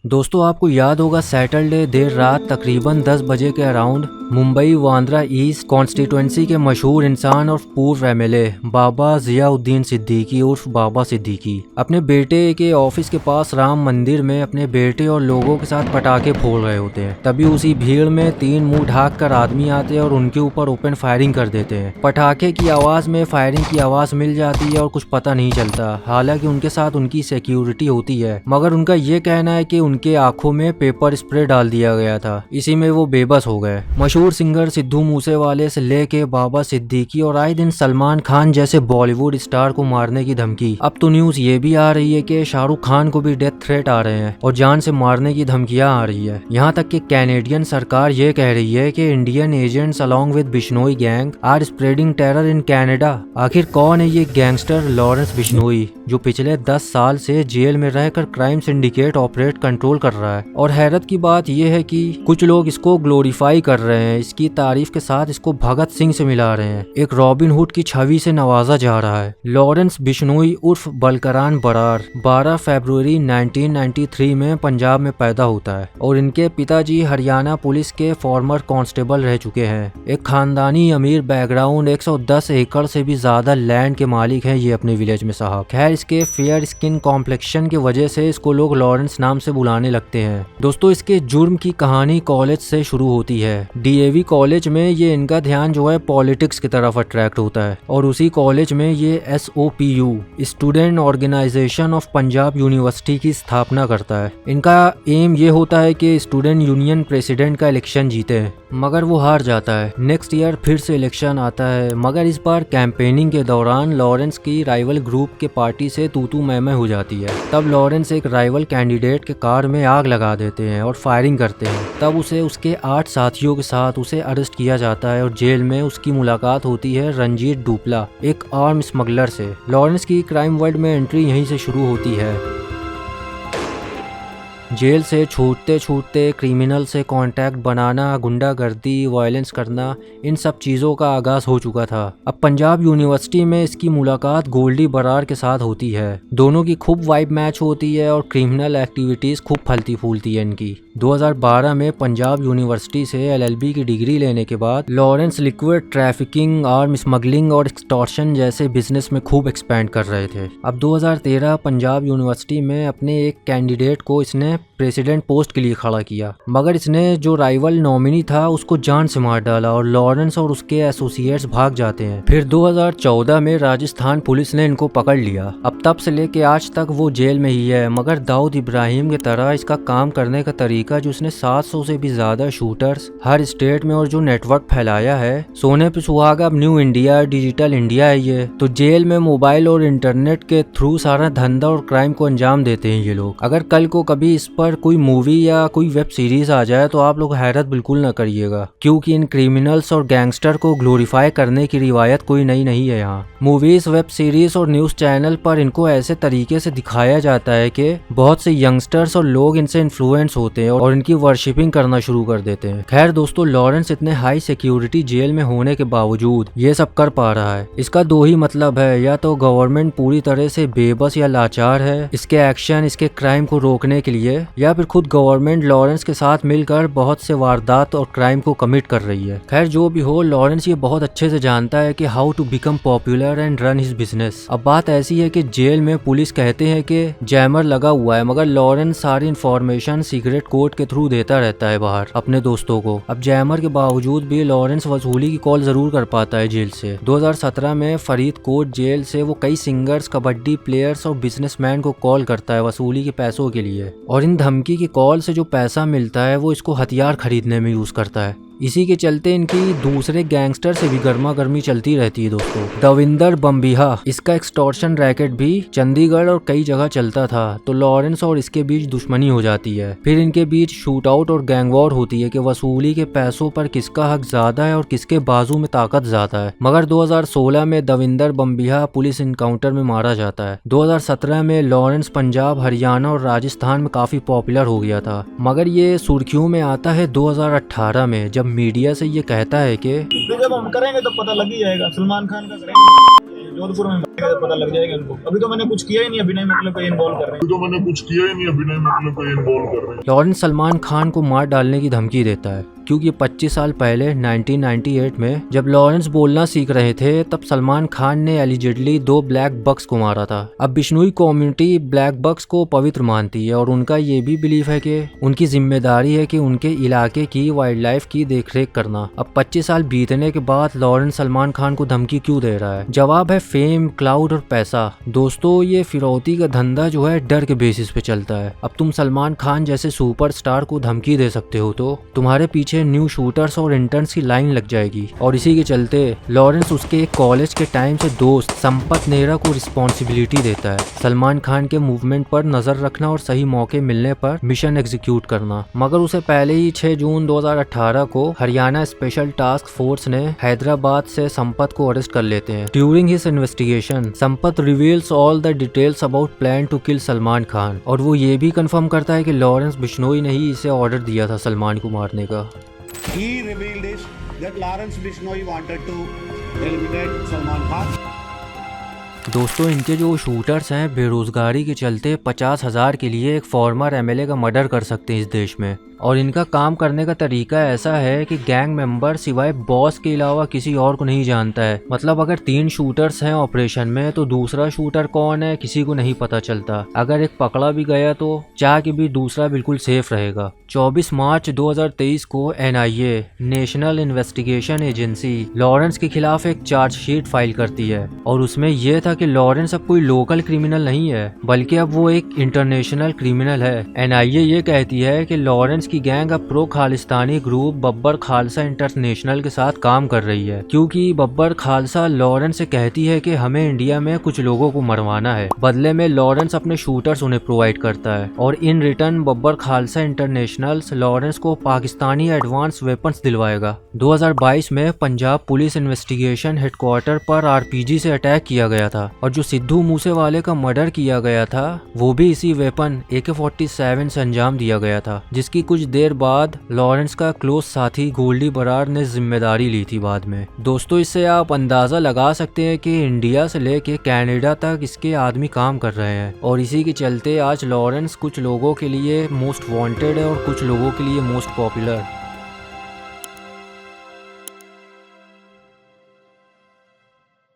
दोस्तों आपको याद होगा सैटरडे देर रात तकरीबन 10 बजे के around Mumbai Bandra east constituency के मशहूर इंसान और पूर्व एमएलए बाबा जियाउद्दीन सिद्दीकी उर्फ बाबा सिद्दीकी अपने बेटे के ऑफिस के पास राम मंदिर में अपने बेटे और लोगों के साथ पटाखे फोड़ रहे होते हैं। तभी उसी भीड़ में 3 मुंह ढाक कर आदमी आते हैं और उनके ऊपर ओपन फायरिंग कर देते हैं। पटाखे की आवाज में फायरिंग की आवाज मिल जाती है और कुछ पता नहीं चलता। हालांकि उनके साथ उनकी सिक्योरिटी होती है, मगर उनका ये कहना है कि उनके आंखों में पेपर स्प्रे डाल दिया गया था। इसी में वो बेबस हो गए। मशहूर सिंगर सिद्धू मूसेवाले से लेके बाबा सिद्दीकी और आए दिन सलमान खान जैसे बॉलीवुड स्टार को मारने की धमकी। अब तो न्यूज ये भी आ रही है कि शाहरुख खान को भी डेथ थ्रेट आ रहे हैं और जान से मारने की धमकियां आ रही है। यहाँ तक कि कैनेडियन सरकार ये कह रही है कि Indian agents along with Bishnoi gang are spreading terror in Canada. आखिर कौन है ये गैंगस्टर लॉरेंस बिश्नोई जो पिछले 10 साल से जेल में रहकर क्राइम सिंडिकेट ऑपरेट कंट्रोल कर रहा है? और हैरत की बात यह है कि कुछ लोग इसको ग्लोरीफाई कर रहे हैं, इसकी तारीफ के साथ इसको भगत सिंह से मिला रहे हैं, एक रॉबिन हुड की छवि से नवाजा जा रहा है। लॉरेंस बिश्नोई उर्फ बलकरान बरार 12 फरवरी 1993 में पंजाब में पैदा होता है और इनके पिताजी हरियाणा पुलिस के फॉर्मर कांस्टेबल रह चुके हैं। एक खानदानी अमीर बैकग्राउंड, 110 एकड़ से भी ज्यादा लैंड के मालिक हैं ये अपने विलेज में साहब। खैर इसके फेयर स्किन कॉम्प्लेक्शन की वजह से इसको लोग लॉरेंस नाम से बुलाने लगते हैं। दोस्तों इसके जुर्म की कहानी कॉलेज से शुरू होती है। डीएवी कॉलेज में ये इनका ध्यान जो है पॉलिटिक्स की तरफ अट्रैक्ट होता है और उसी कॉलेज में ये SOPU student organization of Punjab university की स्थापना करता है। इनका एम ये होता है कि स्टूडेंट यूनियन प्रेसिडेंट का इलेक्शन जीते, मगर वो हार जाता है। नेक्स्ट ईयर फिर से इलेक्शन आता है, मगर इस बार कैंपेनिंग के दौरान लॉरेंस की राइवल ग्रुप के पार्टी से तू मैं हो जाती है। तब लॉरेंस एक राइवल कैंडिडेट के कार में आग लगा देते हैं और फायरिंग करते हैं। तब उसे उसके 8 साथियों के साथ उसे अरेस्ट किया जाता है और जेल में उसकी मुलाकात होती है रंजीत डुपला, एक आर्म स्मगलर से। लॉरेंस की क्राइम वर्ल्ड में एंट्री यहीं से शुरू होती है। जेल से छूटते छूटते क्रिमिनल से कांटेक्ट बनाना, गुंडागर्दी, वायलेंस करना, इन सब चीज़ों का आगाज हो चुका था। अब पंजाब यूनिवर्सिटी में इसकी मुलाकात गोल्डी बरार के साथ होती है। दोनों की खूब वाइब मैच होती है और क्रिमिनल एक्टिविटीज़ खूब फलती फूलती है इनकी। 2012 में पंजाब यूनिवर्सिटी से LLB की डिग्री लेने के बाद Lawrence liquid trafficking, arm smuggling और एक्सटॉर्शन जैसे बिजनेस में खूब एक्सपेंड कर रहे थे। अब 2013 पंजाब यूनिवर्सिटी में अपने एक कैंडिडेट को इसने प्रेसिडेंट पोस्ट के लिए खड़ा किया, मगर इसने जो राइवल नॉमिनी था उसको जान से मार डाला और लॉरेंस और उसके एसोसिएट्स भाग जाते हैं। फिर 2014 में राजस्थान पुलिस ने इनको पकड़ लिया। अब तब से लेके आज तक वो जेल में ही है, मगर दाऊद इब्राहिम की तरह इसका काम करने का तरीका जो उसने 700 से भी ज्यादा शूटर्स हर स्टेट में और जो नेटवर्क फैलाया है, सोने पे सुहागा। अब न्यू इंडिया, डिजिटल इंडिया है ये, तो जेल में मोबाइल और इंटरनेट के थ्रू सारा धंधा और क्राइम को अंजाम देते हैं ये लोग। अगर कल को कभी इस पर कोई मूवी या कोई वेब सीरीज आ जाए तो आप लोग हैरत बिल्कुल न करिएगा, क्योंकि इन क्रिमिनल्स और गैंगस्टर को ग्लोरीफाई करने की रिवायत कोई नई नहीं है। यहाँ मूवीज, वेब सीरीज और न्यूज चैनल पर इनको ऐसे तरीके से दिखाया जाता है कि बहुत से यंगस्टर्स और लोग इनसे इन्फ्लुएंस होते हैं और इनकी वर्शिपिंग करना शुरू कर देते हैं। खैर दोस्तों, लॉरेंस इतने हाई सिक्योरिटी जेल में होने के बावजूद ये सब कर पा रहा है। इसका दो ही मतलब है, या तो गवर्नमेंट पूरी तरह से बेबस या लाचार है इसके एक्शन, इसके क्राइम को रोकने के लिए, या फिर खुद गवर्नमेंट लॉरेंस के साथ मिलकर बहुत से वारदात और क्राइम को कमिट कर रही है। खैर जो भी हो, लॉरेंस ये बहुत अच्छे से जानता है कि how to become popular and run his business. अब बात ऐसी है कि जेल में पुलिस कहते हैं कि जैमर लगा हुआ है, मगर लॉरेंस सारी इंफॉर्मेशन सीक्रेट कोड के थ्रू देता रहता है बाहर अपने दोस्तों को। अब जैमर के बावजूद भी लॉरेंस वसूली की कॉल जरूर कर पाता है जेल से। 2017 में फरीदकोट जेल से वो कई सिंगर्स, कबड्डी प्लेयर्स और बिजनेसमैन को कॉल करता है वसूली के पैसों के लिए, और इन धमकी की कॉल से जो पैसा मिलता है वो इसको हथियार खरीदने में यूज करता है। इसी के चलते इनकी दूसरे गैंगस्टर से भी गर्मा गर्मी चलती रहती है दोस्तों। दविंदर बम्बिहा, इसका एक्सटॉर्शन रैकेट भी चंडीगढ़ और कई जगह चलता था, तो लॉरेंस और इसके बीच दुश्मनी हो जाती है। फिर इनके बीच शूट आउट और गैंग वॉर होती है कि वसूली के पैसों पर किसका हक ज्यादा है और किसके बाजू में ताकत ज्यादा है। मगर 2016 में दविंदर बम्बिहा पुलिस इनकाउंटर में मारा जाता है। 2017 में लॉरेंस पंजाब, हरियाणा और राजस्थान में काफी पॉपुलर हो गया था, मगर ये सुर्खियों में आता है 2018 में, जब मीडिया से ये कहता है कि जब हम करेंगे तो पता लग ही जाएगा। सलमान खान का करेंगे जोधपुर में। पता लग जाएगा उनको। अभी तो मैंने कुछ किया ही नहीं, अभिनय मतलब कहीं इन्वॉल्व कर रहे हैं। लॉरेंस सलमान खान को मार डालने की धमकी देता है क्योंकि 25 साल पहले 1998 में जब लॉरेंस बोलना सीख रहे थे तब सलमान खान ने एलिजिडली 2 ब्लैक बक्स को मारा था। अब बिश्नोई कम्युनिटी ब्लैक बक्स को पवित्र मानती है और उनका ये भी बिलीफ है कि उनकी जिम्मेदारी है कि उनके इलाके की वाइल्ड लाइफ की देखरेख करना। अब 25 साल बीतने के बाद लॉरेंस सलमान खान को धमकी क्यों दे रहा है? जवाब है फेम, क्लाउड और पैसा। दोस्तों, ये फिरौती का धंधा जो है डर के बेसिस पे चलता है। अब तुम सलमान खान जैसे सुपरस्टार को धमकी दे सकते हो तो तुम्हारे पीछे न्यू शूटर्स और इंटर्न्स की लाइन लग जाएगी। और इसी के चलते लॉरेंस उसके कॉलेज के टाइम से दोस्त संपत नेहरा को रिस्पॉन्सिबिलिटी देता है सलमान खान के मूवमेंट पर नजर रखना और सही मौके मिलने पर मिशन एग्जीक्यूट करना। मगर उसे पहले ही 6 जून 2018 को हरियाणा स्पेशल टास्क फोर्स ने हैदराबाद से संपत को अरेस्ट कर लेते हैं। During his investigation Sampat reveals all the details about plan to kill Salman Khan और वो ये भी कंफर्म करता है कि लॉरेंस बिश्नोई ने ही इसे ऑर्डर दिया था सलमान को मारने का। He revealed is that Lawrence Bishnoi wanted to eliminate Salman Khan. दोस्तों, इनके जो शूटर्स हैं बेरोजगारी के चलते 50,000 के लिए एक फॉर्मर एमएलए का मर्डर कर सकते हैं इस देश में। और इनका काम करने का तरीका ऐसा है कि गैंग मेंबर सिवाय बॉस के अलावा किसी और को नहीं जानता है। मतलब अगर 3 शूटर्स हैं ऑपरेशन में तो दूसरा शूटर कौन है किसी को नहीं पता चलता। अगर एक पकड़ा भी गया तो चाह के भी दूसरा बिल्कुल सेफ रहेगा। 24 मार्च 2023 को NIA national investigation agency Lawrence के खिलाफ एक चार्जशीट फाइल करती है और उसमें यह था कि लॉरेंस अब कोई लोकल क्रिमिनल नहीं है बल्कि अब वो एक इंटरनेशनल क्रिमिनल है। एनआईए ये कहती है कि लॉरेंस की गैंग अब pro Khalistani group Babbar Khalsa international के साथ काम कर रही है क्योंकि बब्बर खालसा लॉरेंस से कहती है कि हमें इंडिया में कुछ लोगों को मरवाना है। बदले में लॉरेंस अपने शूटर्स उन्हें प्रोवाइड करता है और in return Babbar Khalsa international Lawrence को पाकिस्तानी एडवांस वेपन्स दिलवाएगा। 2022 में पंजाब पुलिस इन्वेस्टिगेशन हेडक्वार्टर पर आरपीजी से अटैक किया गया था और जो सिद्धू मूसेवाले का मर्डर किया गया था वो भी इसी वेपन AK-47 से अंजाम दिया गया था, जिसकी कुछ देर बाद लॉरेंस का क्लोज साथी गोल्डी बरार ने जिम्मेदारी ली थी बाद में। दोस्तों, इससे आप अंदाजा लगा सकते हैं कि इंडिया से लेके कनाडा तक इसके आदमी काम कर रहे हैं और इसी के चलते आज लॉरेंस कुछ लोगों के लिए मोस्ट वांटेड है और कुछ लोगों के लिए मोस्ट पॉपुलर।